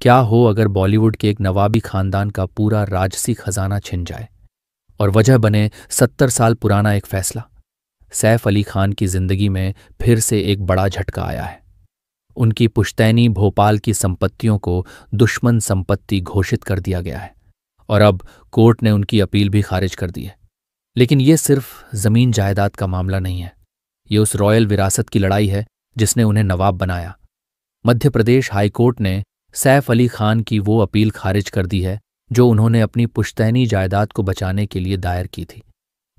क्या हो अगर बॉलीवुड के एक नवाबी खानदान का पूरा राजसी खजाना छिन जाए और वजह बने 70 साल पुराना एक फैसला। सैफ अली खान की जिंदगी में फिर से एक बड़ा झटका आया है। उनकी पुश्तैनी भोपाल की संपत्तियों को दुश्मन संपत्ति घोषित कर दिया गया है और अब कोर्ट ने उनकी अपील भी खारिज कर दी है। लेकिन ये सिर्फ जमीन जायदाद का मामला नहीं है। ये उस रॉयल विरासत की लड़ाई है जिसने उन्हें नवाब बनाया। मध्य प्रदेश हाईकोर्ट ने सैफ अली खान की वो अपील खारिज कर दी है जो उन्होंने अपनी पुश्तैनी जायदाद को बचाने के लिए दायर की थी।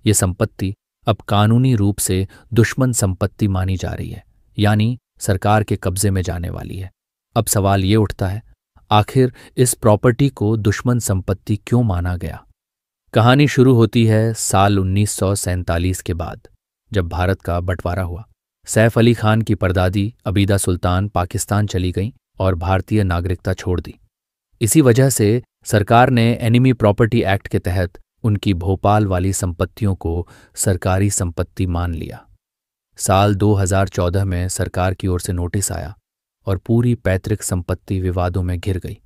ये संपत्ति अब कानूनी रूप से दुश्मन संपत्ति मानी जा रही है, यानी सरकार के कब्जे में जाने वाली है। अब सवाल ये उठता है, आखिर इस प्रॉपर्टी को दुश्मन संपत्ति क्यों माना गया? कहानी शुरू होती है साल 1947 के बाद, जब भारत का बंटवारा हुआ। सैफ अली खान की परदादी अबीदा सुल्तान पाकिस्तान चली गईं और भारतीय नागरिकता छोड़ दी। इसी वजह से सरकार ने एनिमी प्रॉपर्टी एक्ट के तहत उनकी भोपाल वाली संपत्तियों को सरकारी संपत्ति मान लिया। साल 2014 में सरकार की ओर से नोटिस आया और पूरी पैतृक संपत्ति विवादों में घिर गई।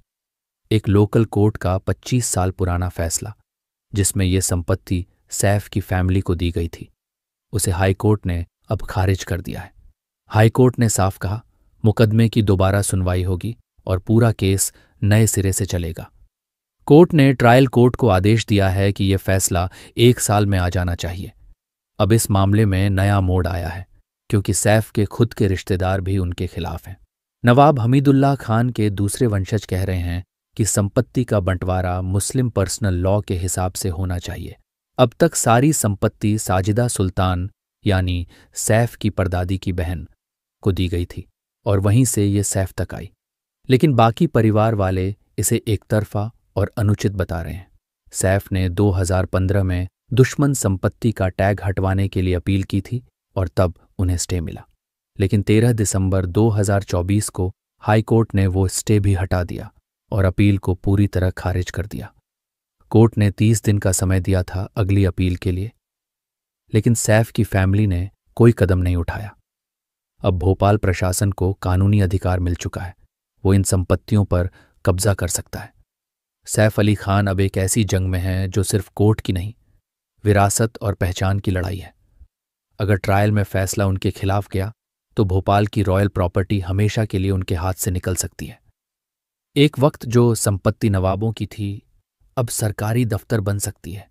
एक लोकल कोर्ट का 25 साल पुराना फैसला, जिसमें यह संपत्ति सैफ की फैमिली को दी गई थी, उसे हाईकोर्ट ने अब खारिज कर दिया है। हाईकोर्ट ने साफ कहा, मुकदमे की दोबारा सुनवाई होगी और पूरा केस नए सिरे से चलेगा। कोर्ट ने ट्रायल कोर्ट को आदेश दिया है कि यह फैसला 1 साल में आ जाना चाहिए। अब इस मामले में नया मोड़ आया है, क्योंकि सैफ के खुद के रिश्तेदार भी उनके खिलाफ हैं। नवाब हमीदुल्लाह खान के दूसरे वंशज कह रहे हैं कि संपत्ति का बंटवारा मुस्लिम पर्सनल लॉ के हिसाब से होना चाहिए। अब तक सारी संपत्ति साजिदा सुल्तान यानी सैफ की परदादी की बहन को दी गई थी और वहीं से ये सैफ तक आई। लेकिन बाकी परिवार वाले इसे एकतरफा और अनुचित बता रहे हैं। सैफ ने 2015 में दुश्मन संपत्ति का टैग हटवाने के लिए अपील की थी और तब उन्हें स्टे मिला। लेकिन 13 दिसंबर 2024 को हाईकोर्ट ने वो स्टे भी हटा दिया और अपील को पूरी तरह खारिज कर दिया। कोर्ट ने 30 दिन का समय दिया था अगली अपील के लिए, लेकिन सैफ की फैमिली ने कोई कदम नहीं उठाया। अब भोपाल प्रशासन को कानूनी अधिकार मिल चुका है, वो इन संपत्तियों पर कब्जा कर सकता है। सैफ अली खान अब एक ऐसी जंग में है जो सिर्फ कोर्ट की नहीं, विरासत और पहचान की लड़ाई है। अगर ट्रायल में फैसला उनके खिलाफ गया तो भोपाल की रॉयल प्रॉपर्टी हमेशा के लिए उनके हाथ से निकल सकती है। एक वक्त जो संपत्ति नवाबों की थी, अब सरकारी दफ्तर बन सकती है।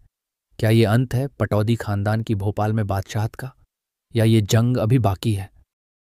क्या ये अंत है पटौदी खानदान की भोपाल में बादशाहत का, या ये जंग अभी बाकी है?